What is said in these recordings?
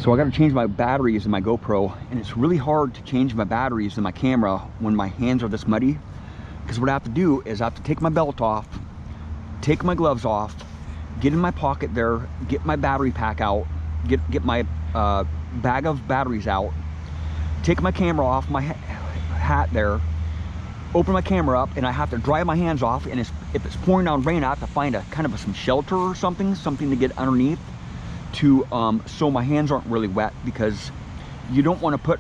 So I got to change my batteries in my GoPro, and it's really hard to change my batteries in my camera when my hands are this muddy, because what I have to do is I have to take my belt off, take my gloves off, get in my pocket there, get my battery pack out, get my bag of batteries out, take my camera off my hat there, open my camera up, and I have to dry my hands off, and if it's pouring down rain, I have to find a kind of some shelter or something to get underneath to so my hands aren't really wet, because you don't want to put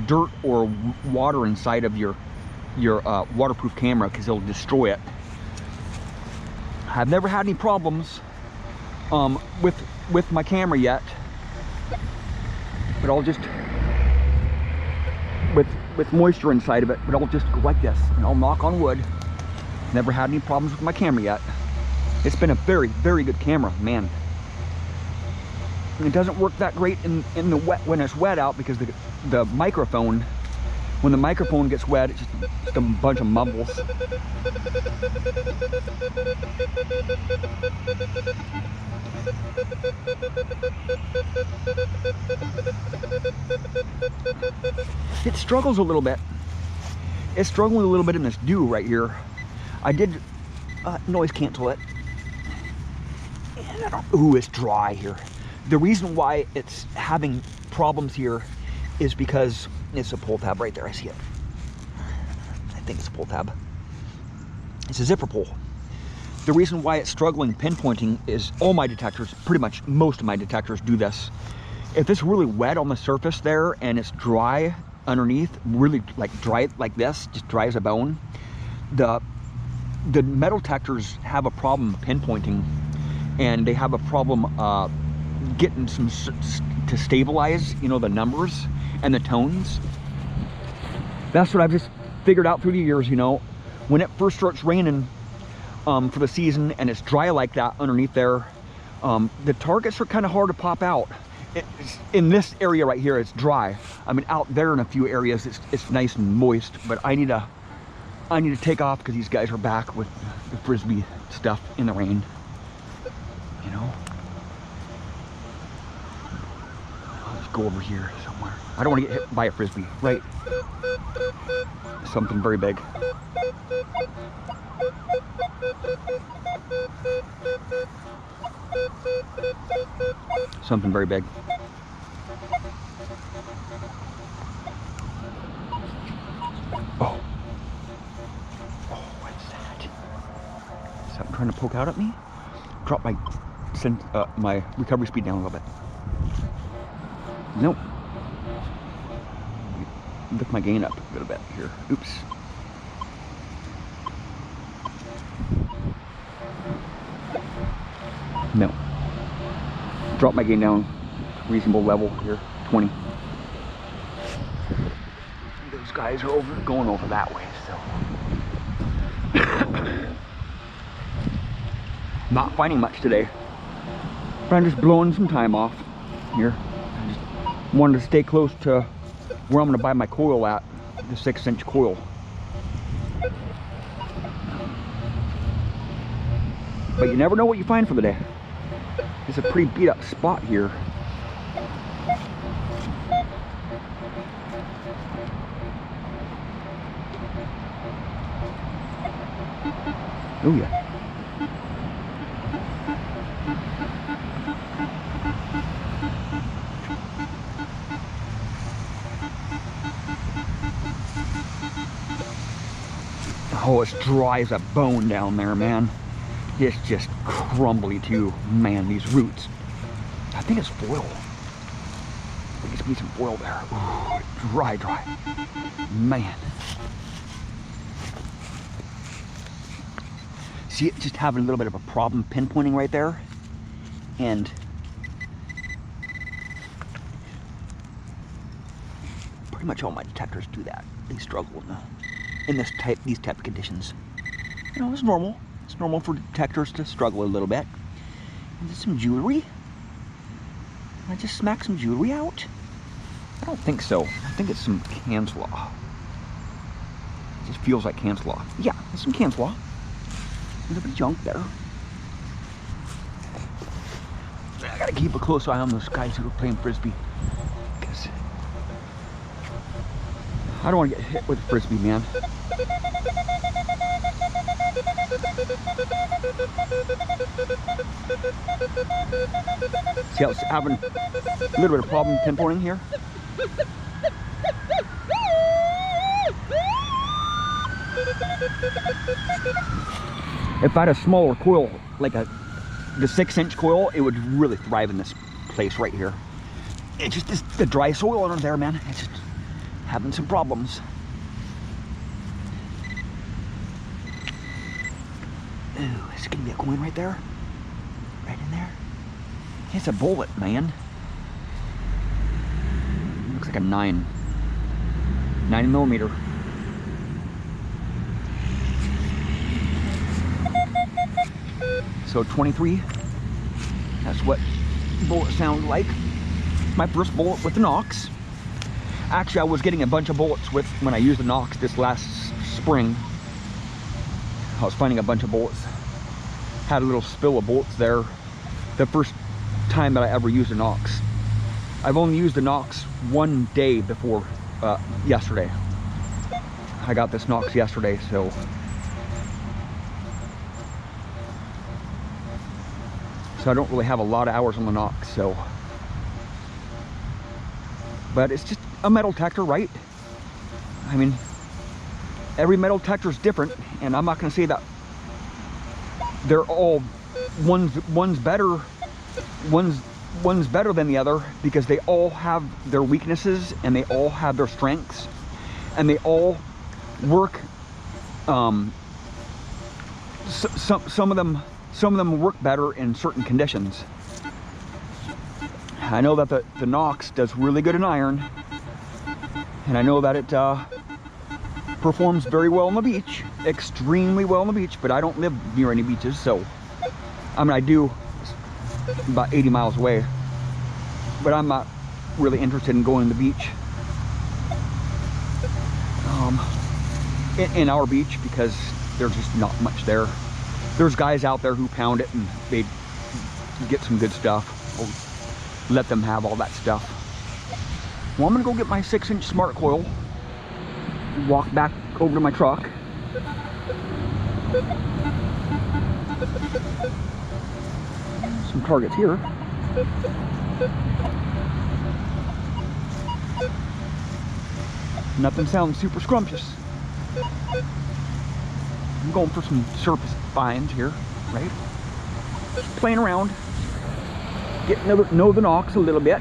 dirt or water inside of your waterproof camera, because it'll destroy it. I've never had any problems with my camera yet, but I'll just with moisture inside of it, but I'll just go like this and I'll knock on wood. Never had any problems with my camera yet. It's been a very, very good camera, man. It doesn't work that great in the wet when it's wet out, because the microphone, when the microphone gets wet, it's just a bunch of mumbles. It struggles a little bit. It's struggling a little bit in this dew right here. I did noise cancel it. Ooh, it's dry here. The reason why it's having problems here is because it's a pull tab right there. I see it. I think it's a pull tab. It's a zipper pull. The reason why it's struggling pinpointing is all my detectors, pretty much most of my detectors do this. If it's really wet on the surface there and it's dry underneath, really like dry like this, just dry as a bone, the metal detectors have a problem pinpointing, and they have a problem getting some to stabilize, you know, the numbers and the tones. That's what I've just figured out through the years, you know. When it first starts raining for the season and it's dry like that underneath there, the targets are kind of hard to pop out. In this area right here, it's dry. I mean, out there in a few areas, it's nice and moist, but I need to take off because these guys are back with the Frisbee stuff in the rain, you know. I'll just go over here somewhere. I don't want to get hit by a Frisbee, right? Something very big. Something very big. Oh. Oh, what's that? Something trying to poke out at me? Drop my recovery speed down a little bit. Nope. Lift my gain up a little bit here. Oops. No. Drop my gain down reasonable level here, 20. Those guys are going over that way, so. Not finding much today, but I'm just blowing some time off here. I just wanted to stay close to where I'm going to buy my coil at, the 6-inch coil. But you never know what you find for the day. It's a pretty beat up spot here. Oh yeah. Oh, it's dry as a bone down there, man. It's just crumbly too. Man, these roots. I think it's foil. I think it's gonna be some foil there. Ooh, dry. Man. See it just having a little bit of a problem pinpointing right there. And pretty much all my detectors do that. They struggle in these type of conditions. You know, it's normal. It's normal for detectors to struggle a little bit. Is this some jewelry? Did I just smack some jewelry out? I don't think so. I think it's some Canslaw. It just feels like Canslaw. Yeah, it's some Canslaw. A little bit of junk there. I gotta keep a close eye on those guys who are playing frisbee, because I don't want to get hit with a frisbee, man. See how it's having a little bit of problem pinpointing here? If I had a smaller coil, like the 6-inch coil, it would really thrive in this place right here. It's just the dry soil under there, man. It's just having some problems. Ooh, is it gonna be a coin right there? Right in there? It's a bullet, man. Looks like a 9mm. So 23, that's what bullet sounds like. My first bullet with the Nox. Actually, I was getting a bunch of bullets with when I used the Nox this last spring. I was finding a bunch of bullets. Had a little spill of bullets there the first time that I ever used a Nox. I've only used the Nox one day before yesterday. I got this Nox yesterday, so I don't really have a lot of hours on the Nox, so. But it's just a metal detector, right? I mean, every metal detector is different, and I'm not going to say that they're all one's better than the other, because they all have their weaknesses and they all have their strengths, and they all work. Some of them work better in certain conditions. I know that the Nox does really good in iron, and I know that it performs very well on the beach, extremely well on the beach, but I don't live near any beaches, so I mean, I do about 80 miles away, but I'm not really interested in going to the beach in our beach, because there's just not much there. There's guys out there who pound it and they get some good stuff. I'll let them have all that stuff. Well, I'm gonna go get my 6-inch smart coil, walk back over to my truck. Some targets here. Nothing sounds super scrumptious. I'm going for some surface finds here, right? Just playing around, getting to know the Nox a little bit.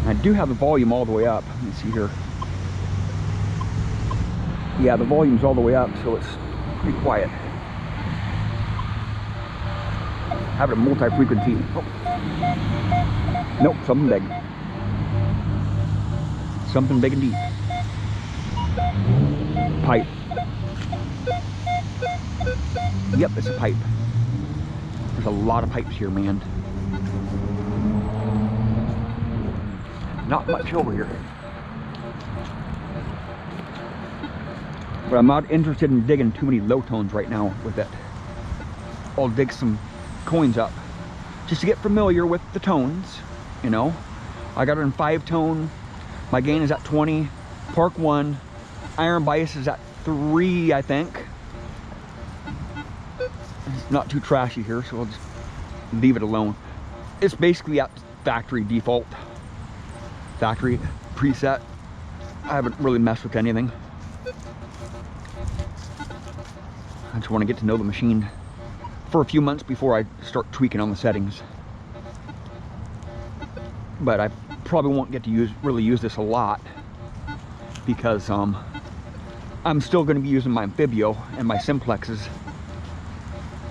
I do have the volume all the way up. Let me see here. Yeah, the volume's all the way up, so it's pretty quiet. Have it a multi-frequency. Oh. Nope, something big. Something big and deep. Pipe. Yep, it's a pipe. There's a lot of pipes here, man. Not much over here. But I'm not interested in digging too many low tones right now with it. I'll dig some coins up just to get familiar with the tones, you know. I got it in 5-tone. My gain is at 20. Park 1. Iron bias is at 3, I think. It's not too trashy here, so I'll just leave it alone. It's basically at factory default. Factory preset. I haven't really messed with anything. I just want to get to know the machine for a few months before I start tweaking on the settings. But I probably won't get to really use this a lot, because I'm still going to be using my Amphibio and my Simplexes.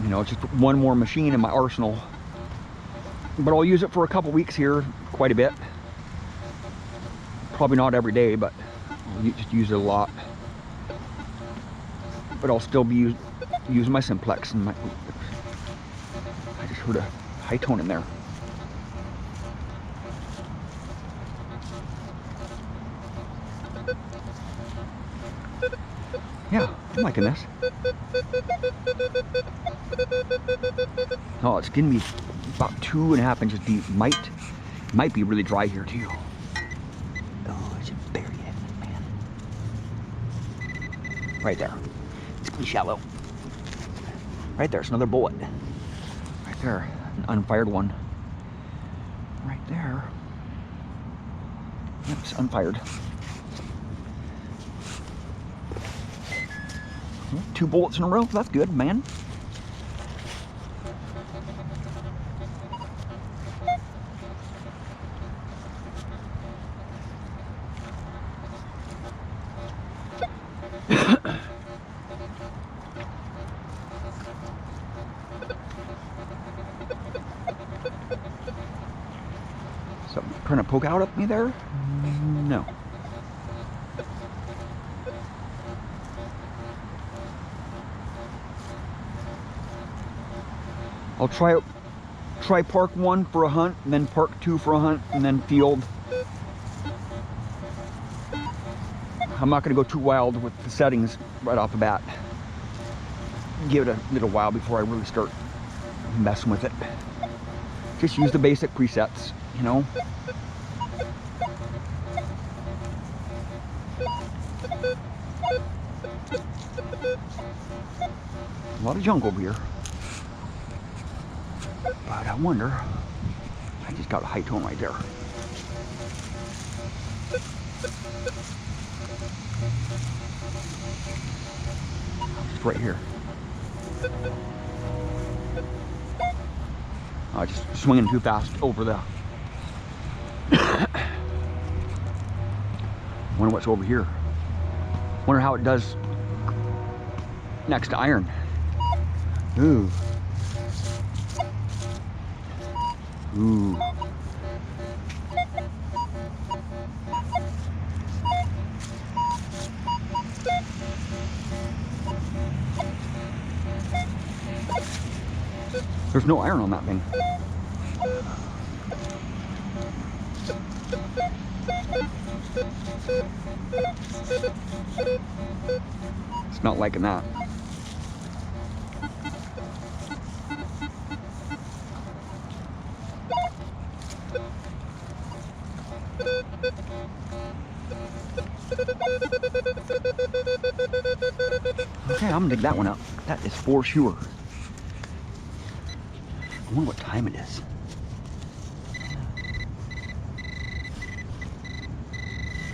You know, just one more machine in my arsenal. But I'll use it for a couple weeks here, quite a bit. Probably not every day, but I'll just use it a lot. But I'll still be using my Simplex and my. I just heard a high tone in there. Yeah, I'm liking this. Oh, it's gonna be about 2.5 inches deep. Might be really dry here too. Oh, I should bury it, man. Right there. It's gonna be shallow. Right there, it's another bullet. Right there, an unfired one. Right there. Yep, it's unfired. 2 bullets in a row. That's good, man. Something trying to poke out at me there? No. I'll try park 1 for a hunt, and then park 2 for a hunt, and then field. I'm not going to go too wild with the settings right off the bat. Give it a little while before I really start messing with it. Just use the basic presets, you know. A lot of junk over here. But I wonder, I just got a high tone right there. Just right here. Just swinging too fast over the. Wonder what's over here. Wonder how it does next to iron. Ooh. Ooh. There's no iron on that thing. It's not liking that. Okay, I'm gonna dig that one up. That is for sure. I wonder what time it is.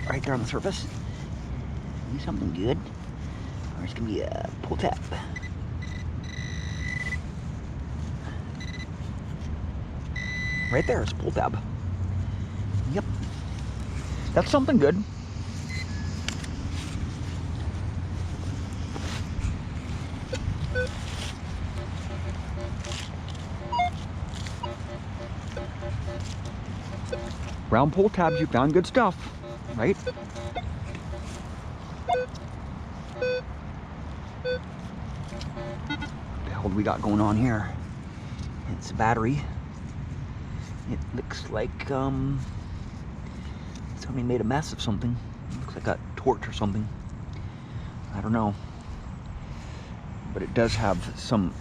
Right there on the surface. Maybe something good. Or it's gonna be a pull tab. Right there, it's a pull tab. Yep. That's something good. Round pull tabs, you found good stuff, right? What the hell do we got going on here? It's a battery. It looks like somebody made a mess of something. It looks like a torch or something. I don't know. But it does have some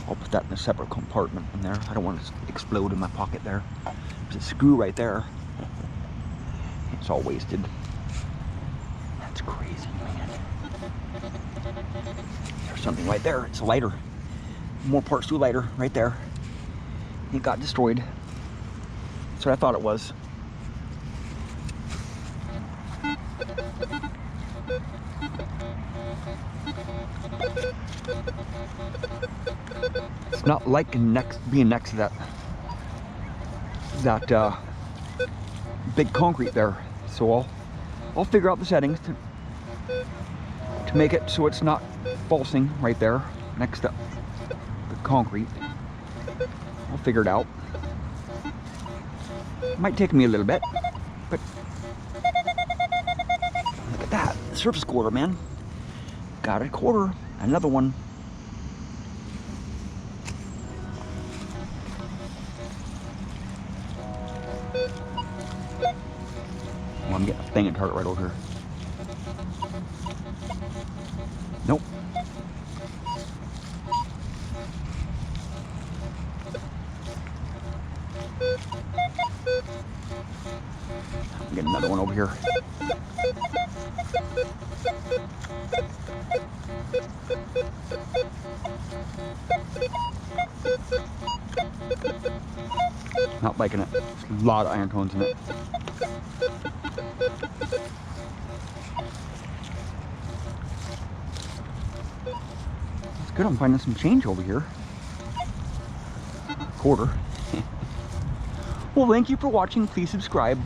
I'll put that in a separate compartment in there. I don't want it to explode in my pocket there. There's a screw right there. It's all wasted. That's crazy, man. There's something right there. It's a lighter. More parts to a lighter right there. It got destroyed. That's what I thought it was. It's not like being next to that big concrete there. So I'll figure out the settings to make it so it's not pulsing right there next to the concrete. I'll figure it out. It might take me a little bit, but look at that surface quarter, man. Got a quarter, another one. I'm getting a banging target right over here. Nope. I'm getting another one over here. Not liking it. There's a lot of iron cones in it. It's good I'm finding some change over here. Quarter. Well, thank you for watching. Please subscribe.